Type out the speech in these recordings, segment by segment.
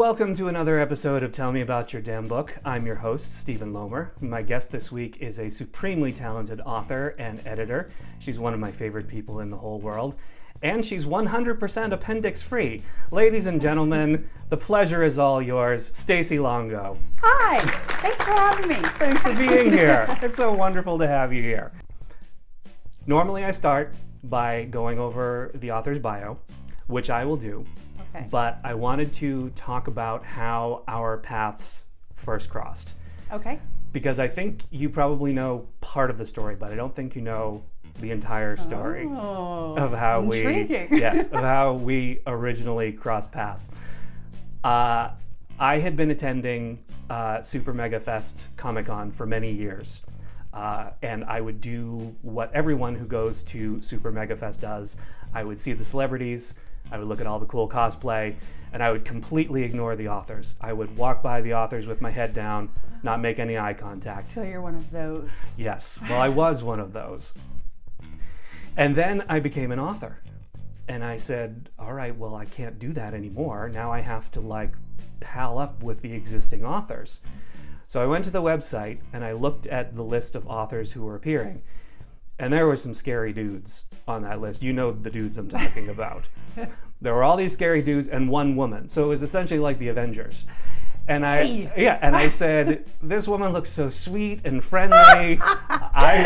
Welcome to another episode of Tell Me About Your Damn Book. I'm your host, Stephen Lomer. My guest this week is a supremely talented author and editor. She's one of my favorite people in the whole world. And she's 100% appendix-free. Ladies and gentlemen, the pleasure is all yours, Stacey Longo. Hi, thanks for having me. Thanks for being here. It's so wonderful to have you here. Normally I start by going over the author's bio, which I will do. Okay. But I wanted to talk about how our paths first crossed. Okay. Because I think you probably know part of the story, but I don't think you know the entire story of how we originally crossed paths. I had been attending Super Mega Fest Comic-Con for many years. And I would do what everyone who goes to Super Mega Fest does. I would see the celebrities, I would look at all the cool cosplay, and I would completely ignore the authors. I would walk by the authors with my head down, not make any eye contact. So you're one of those. Yes, well, I was one of those. And then I became an author. And I said, all right, well, I can't do that anymore. Now I have to pal up with the existing authors. So I went to the website and I looked at the list of authors who were appearing. And there were some scary dudes on that list. You know the dudes I'm talking about. There were all these scary dudes and one woman. So it was essentially like the Avengers. And I said, this woman looks so sweet and friendly. I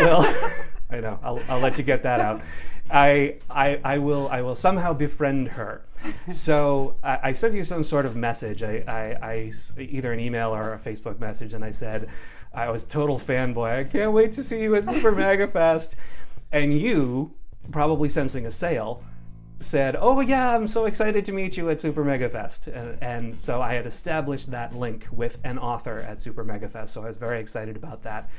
know, I'll let you get that out. I will somehow befriend her. So I sent you some sort of message, I either an email or a Facebook message, and I said, I was total fanboy. I can't wait to see you at Super Mega Fest. And you, probably sensing a sale, said, oh yeah, I'm so excited to meet you at Super Mega Fest. And so I had established that link with an author at Super Mega Fest, so I was very excited about that.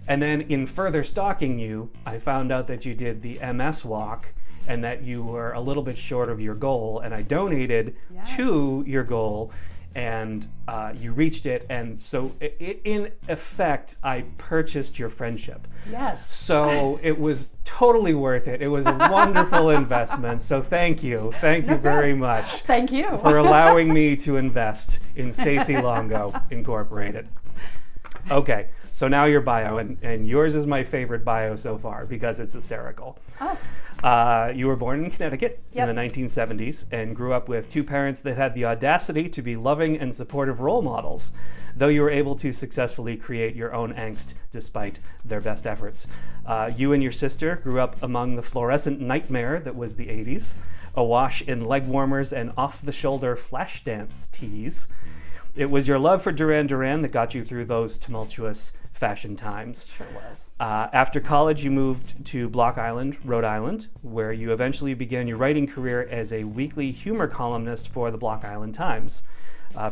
And then in further stalking you, I found out that you did the MS walk and that you were a little bit short of your goal, and I donated to your goal, and you reached it, and so in effect, I purchased your friendship. Yes. So it was totally worth it. It was a wonderful investment, so thank you. Thank you very much. Thank you. For allowing me to invest in Stacey Longo Incorporated. Okay, so now your bio, and yours is my favorite bio so far because it's hysterical. Oh. You were born in Connecticut Yep. in the 1970s and grew up with two parents that had the audacity to be loving and supportive role models, though you were able to successfully create your own angst despite their best efforts. You and your sister grew up among the fluorescent nightmare that was the 80s, awash in leg warmers and off-the-shoulder flash dance tees. It was your love for Duran Duran that got you through those tumultuous fashion times. Sure was. After college, you moved to Block Island, Rhode Island, where you eventually began your writing career as a weekly humor columnist for the Block Island Times.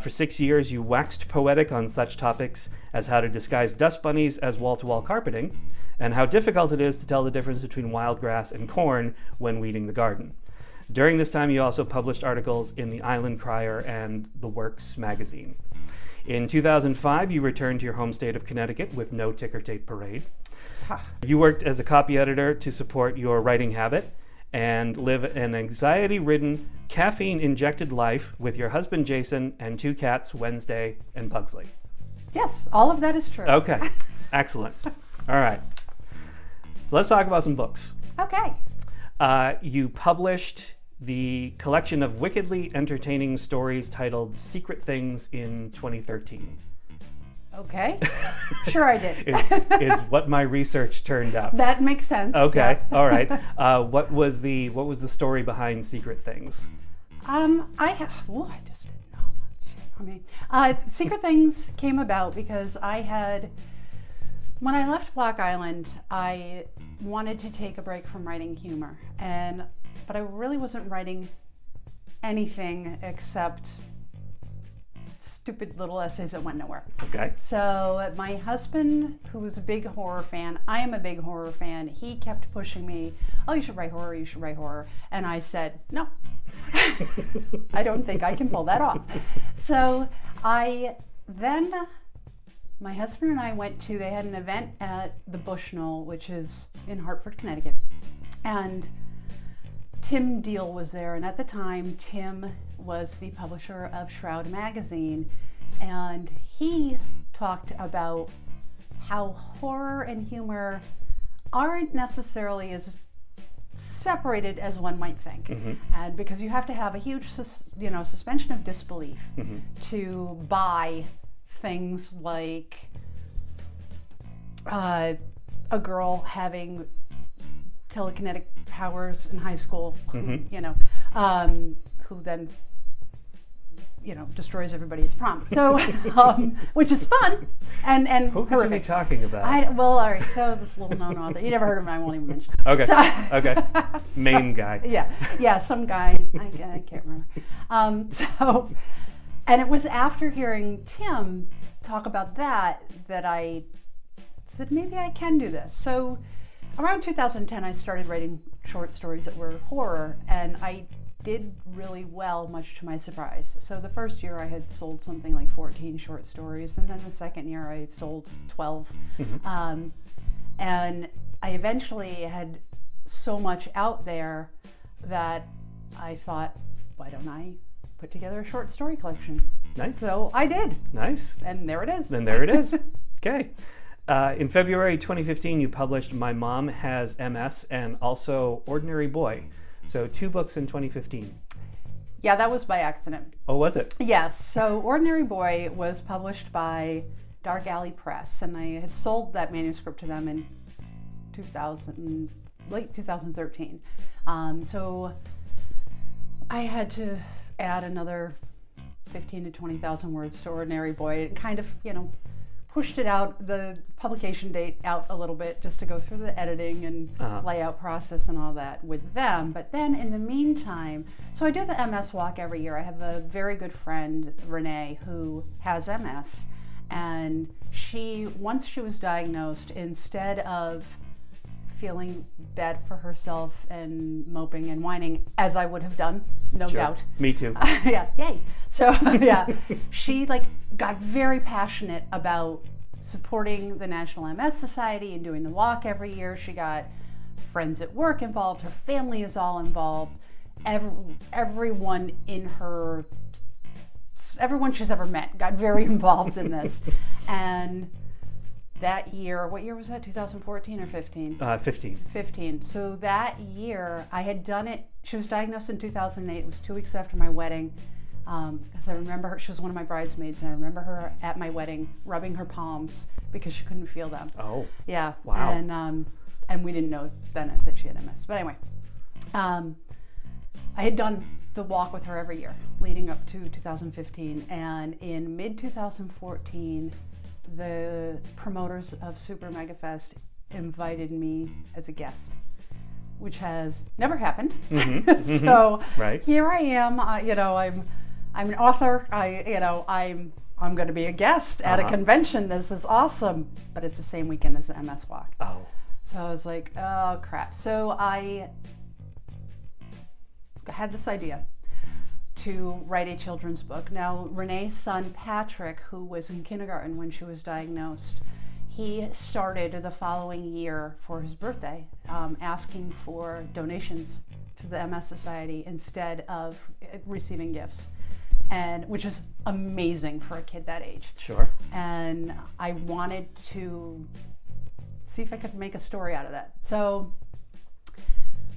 For 6 years, you waxed poetic on such topics as how to disguise dust bunnies as wall-to-wall carpeting, and how difficult it is to tell the difference between wild grass and corn when weeding the garden. During this time, you also published articles in the Island Crier and The Works magazine. In 2005, you returned to your home state of Connecticut with no ticker tape parade. You worked as a copy editor to support your writing habit and live an anxiety-ridden, caffeine-injected life with your husband Jason and two cats, Wednesday and Pugsley. Yes, all of that is true. Okay, excellent. All right. So let's talk about some books. Okay. You published the collection of wickedly entertaining stories titled Secret Things in 2013. Okay. Sure I did. is what my research turned up. That makes sense. Okay. Yeah. All right. What was the story behind Secret Things? I just didn't know much. Secret Things came about because when I left Block Island, I wanted to take a break from writing humor, but I really wasn't writing anything except stupid little essays that went nowhere. Okay. So my husband, who was a big horror fan, I am a big horror fan, he kept pushing me, oh, you should write horror, you should write horror. And I said, no, I don't think I can pull that off. So my husband and I they had an event at the Bushnell, which is in Hartford, Connecticut. And Tim Deal was there, and at the time, Tim was the publisher of Shroud magazine, and he talked about how horror and humor aren't necessarily as separated as one might think, and because you have to have a huge suspension of disbelief to buy things like a girl having telekinetic powers in high school, who then destroys everybody at the prom. So, which is fun and Who could you be talking about? All right. So this little known author, you never heard of him. I won't even mention. Okay. So, Okay. Main guy. Yeah, some guy. I can't remember. And it was after hearing Tim talk about that I said maybe I can do this. So around 2010, I started writing short stories that were horror, and I did really well, much to my surprise. So the first year I had sold something like 14 short stories, and then the second year I sold 12. And I eventually had so much out there that I thought, why don't I put together a short story collection? Nice. So I did. Nice. And there it is. Then there it is. Okay. In February 2015, you published My Mom Has MS and also Ordinary Boy. So 2 books in 2015. Yeah, that was by accident. Oh, was it? Yes. So Ordinary Boy was published by Dark Alley Press, and I had sold that manuscript to them in late 2013. So I had to add another 15 to 20,000 words to Ordinary Boy. It kind of, pushed it out, the publication date out a little bit, just to go through the editing and layout process and all that with them. But then in the meantime, so I do the MS walk every year. I have a very good friend, Renee, who has MS. And once she was diagnosed, instead of feeling bad for herself and moping and whining, as I would have done, no doubt. Me too. Yeah, yay. So she got very passionate about supporting the National MS Society and doing the walk every year. She got friends at work involved. Her family is all involved. Everyone she's ever met got very involved in this. And that year, what year was that? 2014 or 15? 15. 15. So that year, I had done it. She was diagnosed in 2008. It was 2 weeks after my wedding. Because I remember her, she was one of my bridesmaids, and I remember her at my wedding rubbing her palms because she couldn't feel them. Oh. Yeah. Wow. And we didn't know then that she had MS. But anyway, I had done the walk with her every year leading up to 2015. And in mid-2014, the promoters of Super Mega Fest invited me as a guest, which has never happened. So here I am. I'm an author. I'm going to be a guest at a convention. This is awesome, but it's the same weekend as the MS Walk. Oh. So I was like, oh crap. So I had this idea to write a children's book. Now, Renee's son, Patrick, who was in kindergarten when she was diagnosed, he started the following year for his birthday asking for donations to the MS Society instead of receiving gifts, and which is amazing for a kid that age. Sure. And I wanted to see if I could make a story out of that. So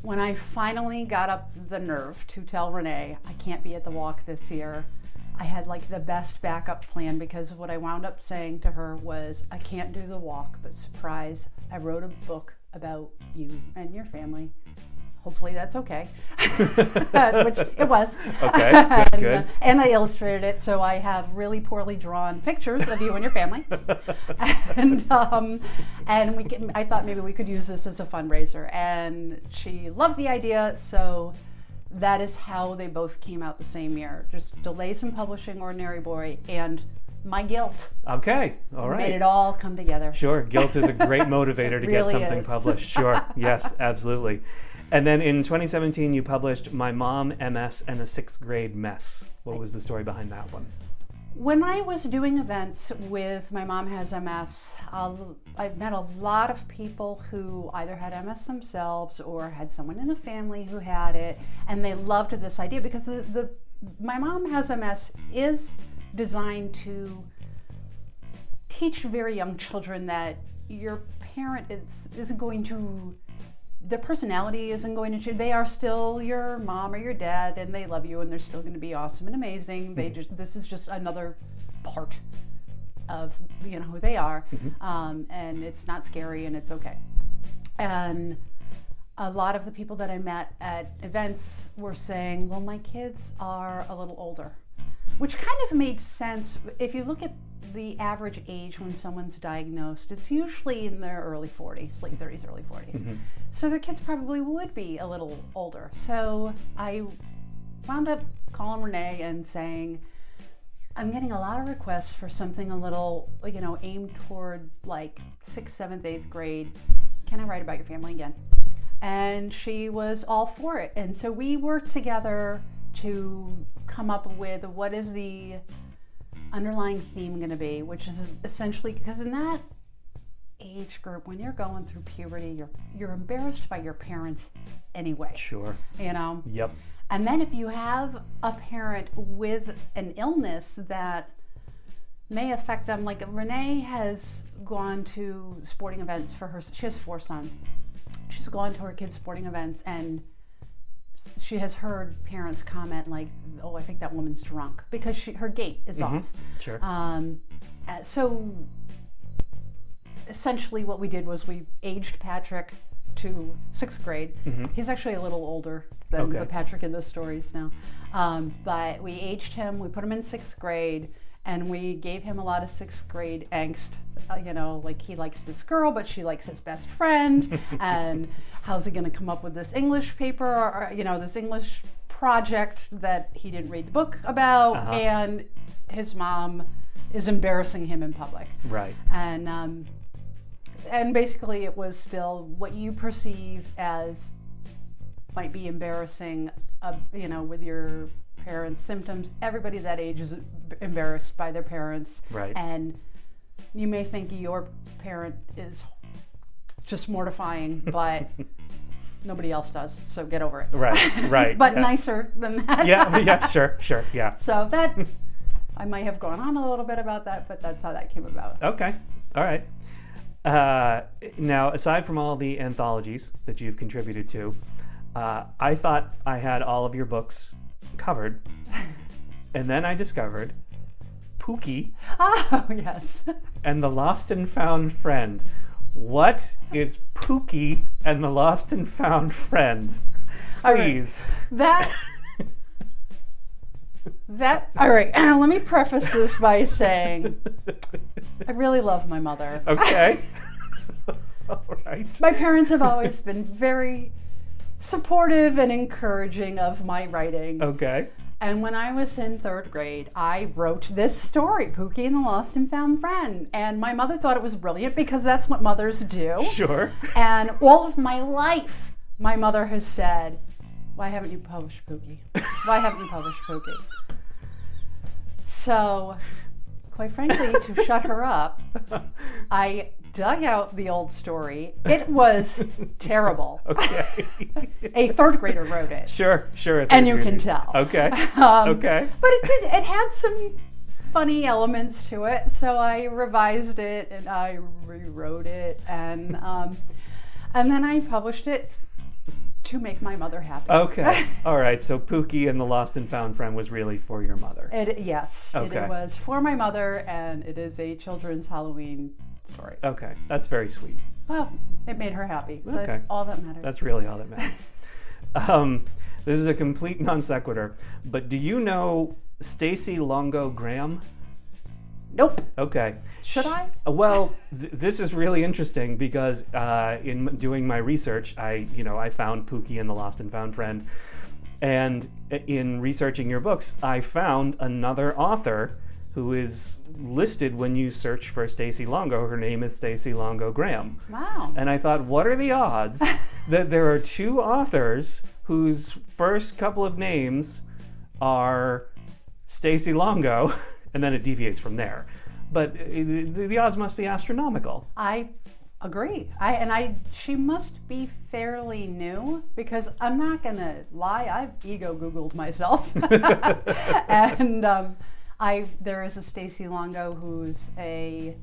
when I finally got up the nerve to tell Renee I can't be at the walk this year, I had the best backup plan, because what I wound up saying to her was, I can't do the walk, but surprise, I wrote a book about you and your family. Hopefully that's okay. Which it was. Okay, good. And I illustrated it, so I have really poorly drawn pictures of you and your family. And I thought maybe we could use this as a fundraiser. And she loved the idea, so that is how they both came out the same year. Just delays in publishing Ordinary Boy and my guilt. Okay, all right. Made it all come together. Sure, guilt is a great motivator to really get something is. published. Sure, yes, absolutely. And then in 2017, you published My Mom, MS, and a 6th Grade Mess. What was the story behind that one? When I was doing events with My Mom Has MS, I've met a lot of people who either had MS themselves or had someone in the family who had it, and they loved this idea because the My Mom Has MS is designed to teach very young children that your parent isn't going to, their personality isn't going to change. They are still your mom or your dad, and they love you, and they're still going to be awesome and amazing. This is just another part of who they are, and it's not scary, and it's okay. And a lot of the people that I met at events were saying, well, my kids are a little older, which kind of made sense. If you look at the average age when someone's diagnosed, it's usually in their early 40s, late 30s, early 40s. So their kids probably would be a little older. So I wound up calling Renee and saying, I'm getting a lot of requests for something a little, aimed toward like 6th, 7th, 8th grade. Can I write about your family again? And she was all for it. And so we worked together to come up with what is the underlying theme going to be, which is essentially, because in that age group, when you're going through puberty, you're embarrassed by your parents anyway. Sure. Yep. And then if you have a parent with an illness that may affect them, like Renee has gone to sporting events for her, she has 4 sons. She's gone to her kids' sporting events, and she has heard parents comment like, oh, I think that woman's drunk, because her gait is off. Sure. So essentially what we did was we aged Patrick to 6th grade. He's actually a little older than the Patrick in the stories now. But we aged him, we put him in 6th grade, and we gave him a lot of 6th grade angst. Like he likes this girl, but she likes his best friend. And how's he going to come up with this English paper, or this English project that he didn't read the book about, and his mom is embarrassing him in public. Right. And basically it was still what you perceive as might be embarrassing, with your parents' symptoms. Everybody that age is embarrassed by their parents. Right. And you may think your parent is just mortifying, but nobody else does, so get over it. Right. But yes. Nicer than that. Yeah, sure, yeah. So that, I might have gone on a little bit about that, but that's how that came about. Okay, all right. Now, aside from all the anthologies that you've contributed to, I thought I had all of your books covered, and then I discovered Pookie. Oh, yes. And the Lost and Found Friend. What is Pookie and the Lost and Found Friend? Please. All right, let me preface this by saying I really love my mother. Okay. All right. My parents have always been very supportive and encouraging of my writing. Okay. And when I was in 3rd grade, I wrote this story, Pookie and the Lost and Found Friend. And my mother thought it was brilliant because that's what mothers do. Sure. And all of my life, my mother has said, why haven't you published Pookie? Why haven't you published Pookie? So, quite frankly, to shut her up, I dug out the old story. It was terrible. Okay. A 3rd grader wrote it. Sure. And you can tell. Okay. Okay. But it had some funny elements to it, so I revised it and I rewrote it, and then I published it to make my mother happy. Okay. All right. So Pookie and the Lost and Found Friend was really for your mother. Yes. Okay. It was for my mother, and it is a children's Halloween story. Okay. That's very sweet. Well, it made her happy. So Okay. that's all that matters. That's really all that matters. This is a complete non sequitur, but do you know Stacey Longo Graham? Nope. Okay. Should I? Well, this is really interesting because in doing my research, I found Pookie and the Lost and Found Friend, and in researching your books, I found another author who is listed when you search for Stacey Longo. Her name is Stacey Longo Graham. Wow. And I thought, what are the odds that there are 2 authors whose first couple of names are Stacey Longo and then it deviates from there. But the odds must be astronomical. I agree. She must be fairly new, because I'm not gonna lie, I've ego Googled myself. And there is a Stacey Longo who's a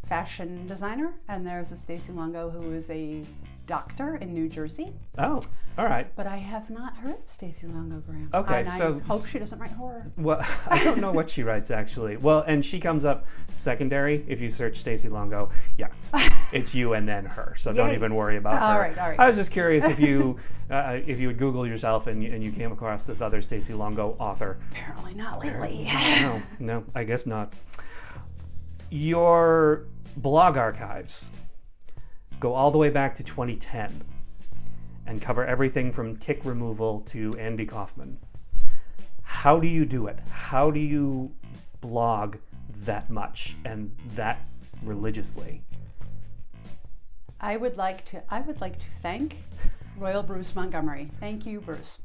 fashion designer, and there's a Stacey Longo who is a doctor in New Jersey. Oh, all right. But I have not heard of Stacey Longo, Graham. Okay, and so I hope she doesn't write horror. Well, I don't know what she writes actually. Well, and she comes up secondary if you search Stacey Longo. Yeah, it's you and then her. So don't even worry about her. All right. I was just curious if you would Google yourself and you came across this other Stacey Longo author. Apparently not lately. No, I guess not. Your blog archives go all the way back to 2010 and cover everything from tick removal to Andy Kaufman. How do you do it? How do you blog that much and that religiously? I would like to thank Royal Bruce Montgomery. Thank you, Bruce.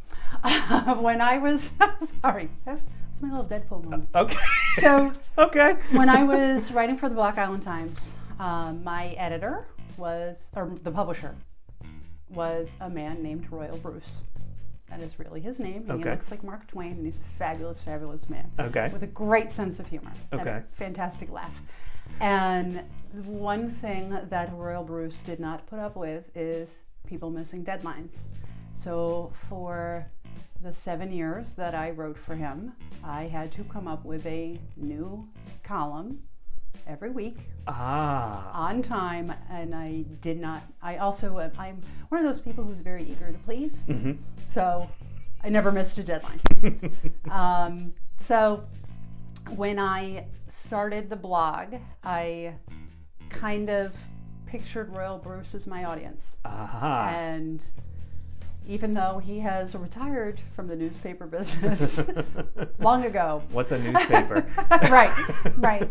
When I was sorry, that's my little Deadpool moment. Okay. So okay. When I was writing for the Block Island Times, my editor the publisher was a man named Royal Bruce. That is really his name. And He looks like Mark Twain, and he's a fabulous, fabulous man. Okay. With a great sense of humor. Okay. And a fantastic laugh. And one thing that Royal Bruce did not put up with is people missing deadlines. So for the 7 years that I wrote for him, I had to come up with a new column every week on time, and I'm one of those people who's very eager to please. Mm-hmm. So I never missed a deadline. So when I started the blog, I kind of pictured Royal Bruce as my audience. And even though he has retired from the newspaper business long ago. What's a newspaper? Right.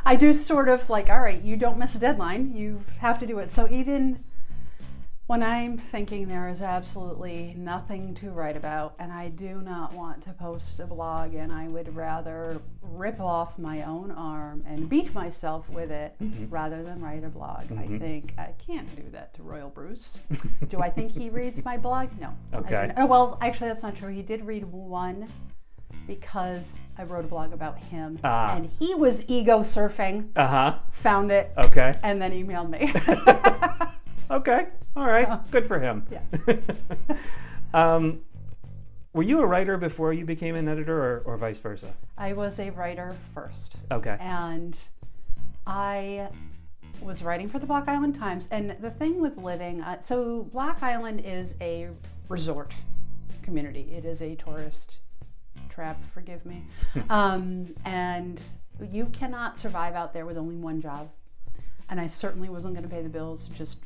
I do sort of like, all right, you don't miss a deadline, you have to do it. So even when I'm thinking there is absolutely nothing to write about, and I do not want to post a blog, and I would rather rip off my own arm and beat myself with it rather than write a blog. I think I can't do that to Royal Bruce. Do I think he reads my blog? No. Okay. Well, actually, that's not true. He did read one because I wrote a blog about him, and he was ego surfing, found it, and then emailed me. Okay, all right, good for him. Yeah. Were you a writer before you became an editor, or vice versa? I was a writer first. Okay. And I was writing for the Block Island Times, and the thing with living, so Block Island is a resort community. It is a tourist trap, forgive me. And you cannot survive out there with only one job. And I certainly wasn't going to pay the bills just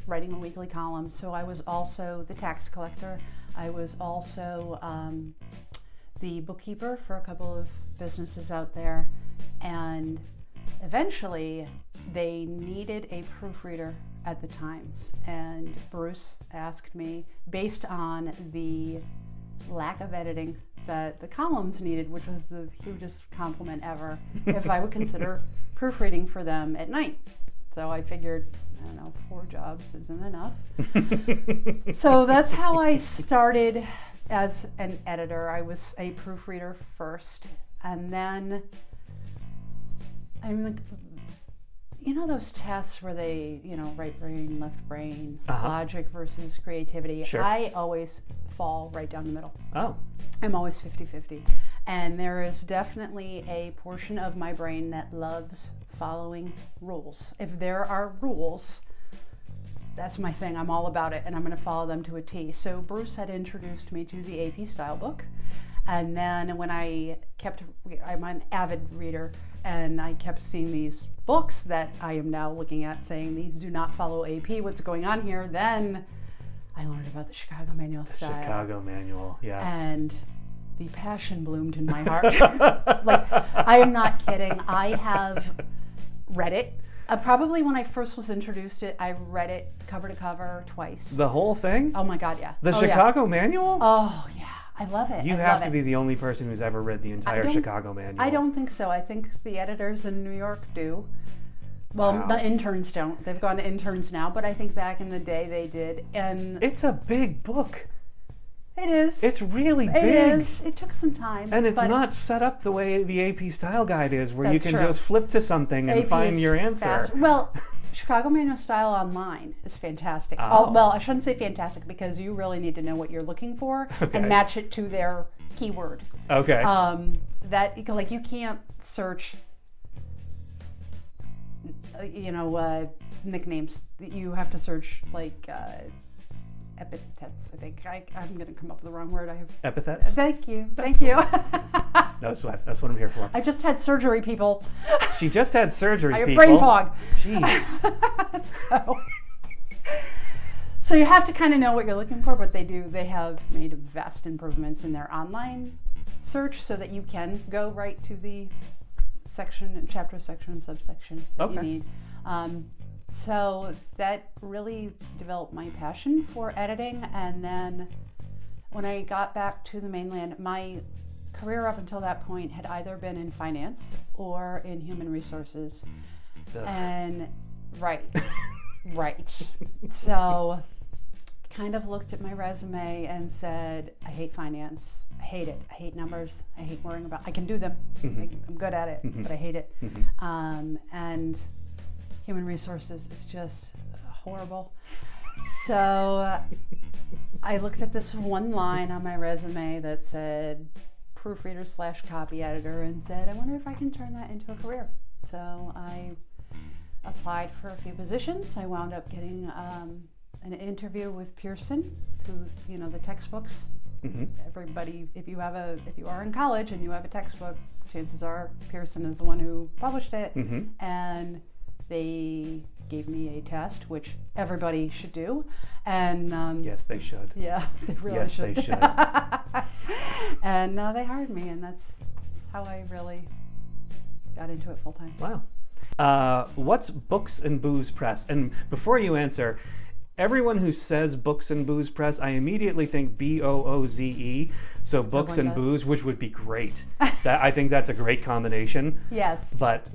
writing a weekly column. So I was also the tax collector. I was also the bookkeeper for a couple of businesses out there. And eventually they needed a proofreader at the Times. And Bruce asked me, based on the lack of editing that the columns needed, which was the hugest compliment ever, if I would consider proofreading for them at night. So I figured, 4 jobs isn't enough. So that's how I started as an editor. I was a proofreader first, and then those tests where they, right brain, left brain, logic versus creativity. Sure. I always fall right down the middle. Oh. I'm always 50-50. And there is definitely a portion of my brain that loves following rules. If there are rules, that's my thing. I'm all about it, and I'm going to follow them to a T. So Bruce had introduced me to the AP style book, and then when I'm an avid reader, and I kept seeing these books that I am now looking at saying these do not follow AP, what's going on here, then I learned about the Chicago Manual style. Chicago Manual, yes. And the passion bloomed in my heart. Like, I am not kidding. I have read it. Probably when I first was introduced it, I read it cover to cover twice. The whole thing? Oh my God, yeah. The Chicago Manual? Oh yeah. I love it. You I have love to it. be the only person who's ever read the entire don't- Chicago Manual. I don't think so. I think the editors in New York do. Well, Wow. the interns don't. They've gone to interns now, but I think back in the day they did. And It's a big book. it is. It's really It big. is. It took some time. And it's but not set up the way the AP Style Guide is, where you That's can true. just flip to something and AP find is your answer. fast. Well, Chicago Manual Style Online is fantastic. Oh. Well, I shouldn't say fantastic because you really need to know what you're looking for Okay. and match it to their keyword. Okay. That like you can't search, nicknames. You have to search like epithets. I think I'm going to come up with the wrong word. I have. Epithets? Thank you. That's Thank you. No sweat. That's what I'm here for. I just had surgery, people. She just had surgery, I have people. brain fog. Jeez. So you have to kind of know what you're looking for, but they have made vast improvements in their online search so that you can go right to the section, chapter, section, subsection that you Okay. need. So that really developed my passion for editing. And then when I got back to the mainland, my career up until that point had either been in finance or in human resources. Ugh. And right. So kind of looked at my resume and said, I hate finance. I hate it. I hate numbers. I hate worrying about, I can do them. I'm good at it, but I hate it. And human resources is just horrible. So I looked at this one line on my resume that said proofreader / copy editor and said, I wonder if I can turn that into a career. So I applied for a few positions. I wound up getting an interview with Pearson, who, the textbooks. Everybody, if you are in college and you have a textbook, chances are Pearson is the one who published it. And they gave me a test, which everybody should do. And Yes, they should. yeah, they really Yes, should. they should. And they hired me, and that's how I really got into it full time. Wow. What's Books and Booze Press? And before you answer, everyone who says Books and Booze Press, I immediately think BOOZE. So Books and does. Booze, which would be great. I think that's a great combination. Yes. But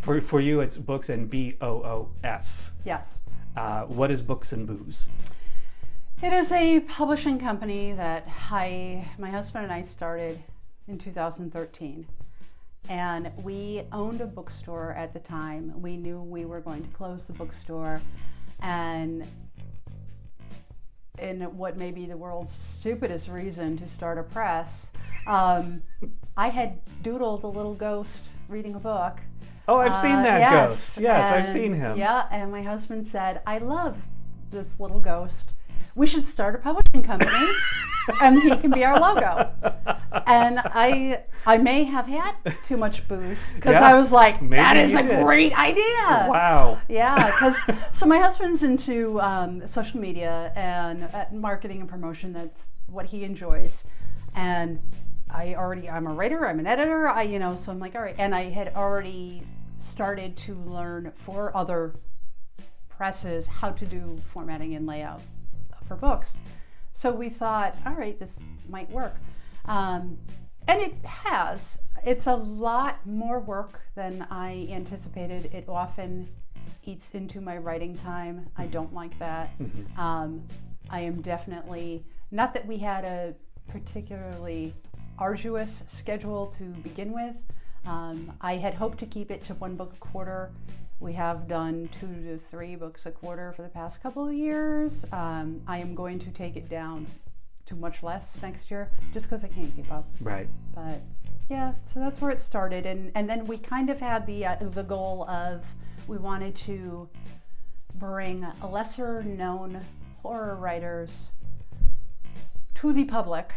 for you, it's Books and BOOS. Yes. What is Books and Booze? It is a publishing company that my husband and I started in 2013. And we owned a bookstore at the time. We knew we were going to close the bookstore. And in what may be the world's stupidest reason to start a press, I had doodled a little ghost reading a book. Oh, I've seen that yes. ghost. Yes, I've And- seen him. Yeah, and my husband said, I love this little ghost. We should start a publishing company and he can be our logo. And I may have had too much booze because Yeah, I was like, maybe that is you a did. great idea. Wow. Yeah, because so my husband's into social media and marketing and promotion. That's what he enjoys. And I'm a writer, I'm an editor, so I'm like, all right. And I had already started to learn for other presses how to do formatting and layout for books. So we thought, all right, this might work. And it has. It's a lot more work than I anticipated. It often eats into my writing time. I don't like that. I am definitely, not that we had a particularly arduous schedule to begin with. I had hoped to keep it to 1 book a quarter. We have done 2 to 3 books a quarter for the past couple of years. I am going to take it down to much less next year just because I can't keep up. Right. But yeah, so that's where it started. And then we kind of had the goal of we wanted to bring lesser known horror writers to the public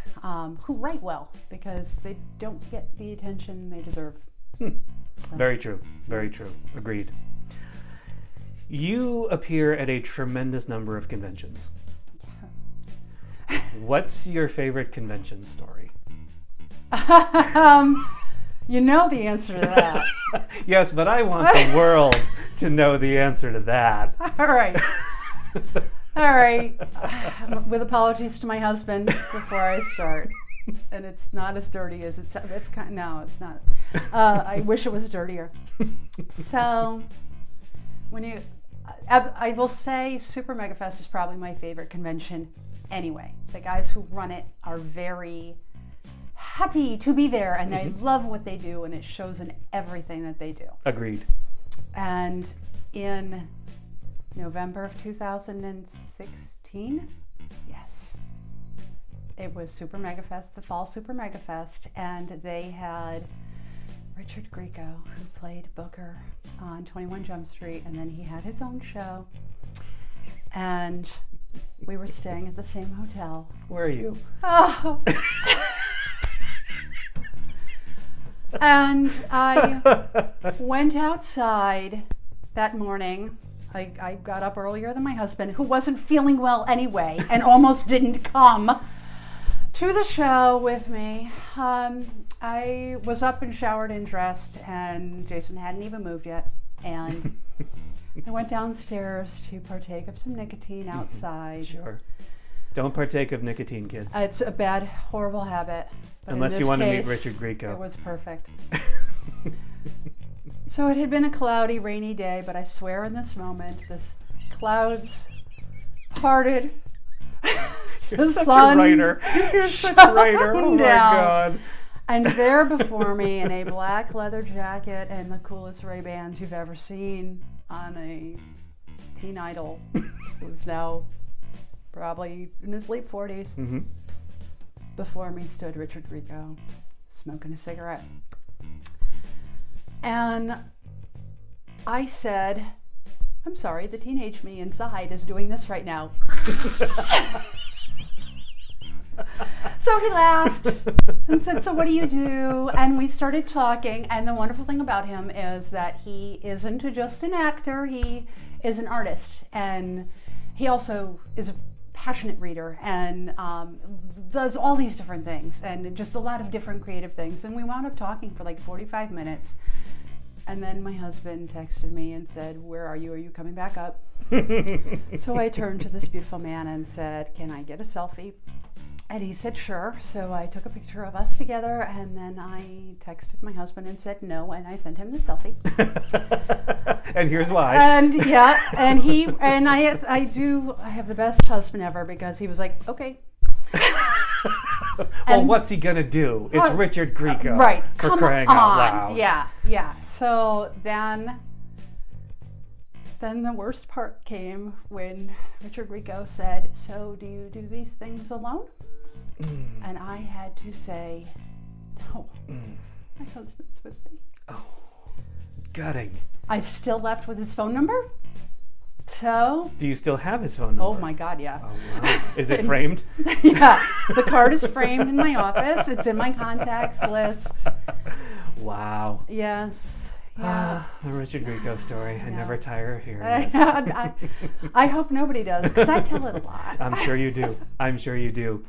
who write well because they don't get the attention they deserve. Very true. Very true. Agreed. You appear at a tremendous number of conventions. What's your favorite convention story? You know the answer to that. Yes, but I want the world to know the answer to that. All right. All right. With apologies to my husband before I start. and it's not as dirty as it's kind. No, it's not. I wish it was dirtier. So I will say Super Mega Fest is probably my favorite convention anyway. The guys who run it are very happy to be there, and I love what they do, and it shows in everything that they do. Agreed. And in November of 2016, yes, it was Super Mega Fest, the fall Super Mega Fest, and they had Richard Grieco, who played Booker on 21 Jump Street, and then he had his own show, and we were staying at the same hotel. Where are you? Oh. And I went outside that morning. I got up earlier than my husband, who wasn't feeling well anyway, and almost didn't come to the show with me. I was up and showered and dressed, and Jason hadn't even moved yet. And I went downstairs to partake of some nicotine outside. Sure. Don't partake of nicotine, kids. It's a bad, horrible habit. Unless you want to meet Richard Grieco. It was perfect. So it had been a cloudy, rainy day, but I swear in this moment, the clouds parted. You're such a writer. You're such a writer. Oh my God. And there before me in a black leather jacket and the coolest Ray-Bans you've ever seen on a teen idol who's now probably in his late 40s. Mm-hmm. Before me stood Richard Grieco, smoking a cigarette. And I said, I'm sorry, the teenage me inside is doing this right now. So he laughed and said, so what do you do? And we started talking, and the wonderful thing about him is that he isn't just an actor, he is an artist. And he also is a passionate reader and does all these different things and just a lot of different creative things. And we wound up talking for like 45 minutes. And then my husband texted me and said, where are you? Are you coming back up? So I turned to this beautiful man and said, can I get a selfie? And he said, sure. So I took a picture of us together, and then I texted my husband and said no, and I sent him the selfie. And here's why. And yeah, and I have the best husband ever, because he was like, okay. Well, what's he gonna do? It's Richard Grieco. Right. For Come crying on. out loud. Yeah. So then the worst part came when Richard Grieco said, so do you do these things alone? And I had to say, no, my husband's with me. Oh, gutting. I still left with his phone number. So. Do you still have his phone number? Oh my God, yeah. Oh wow. Is it framed? Yeah, the card is framed in my office. It's in my contacts list. Wow. Yes. Yeah. The Richard Grieco story. I never tire of hearing it. I hope nobody does, because I tell it a lot. I'm sure you do. I'm sure you do.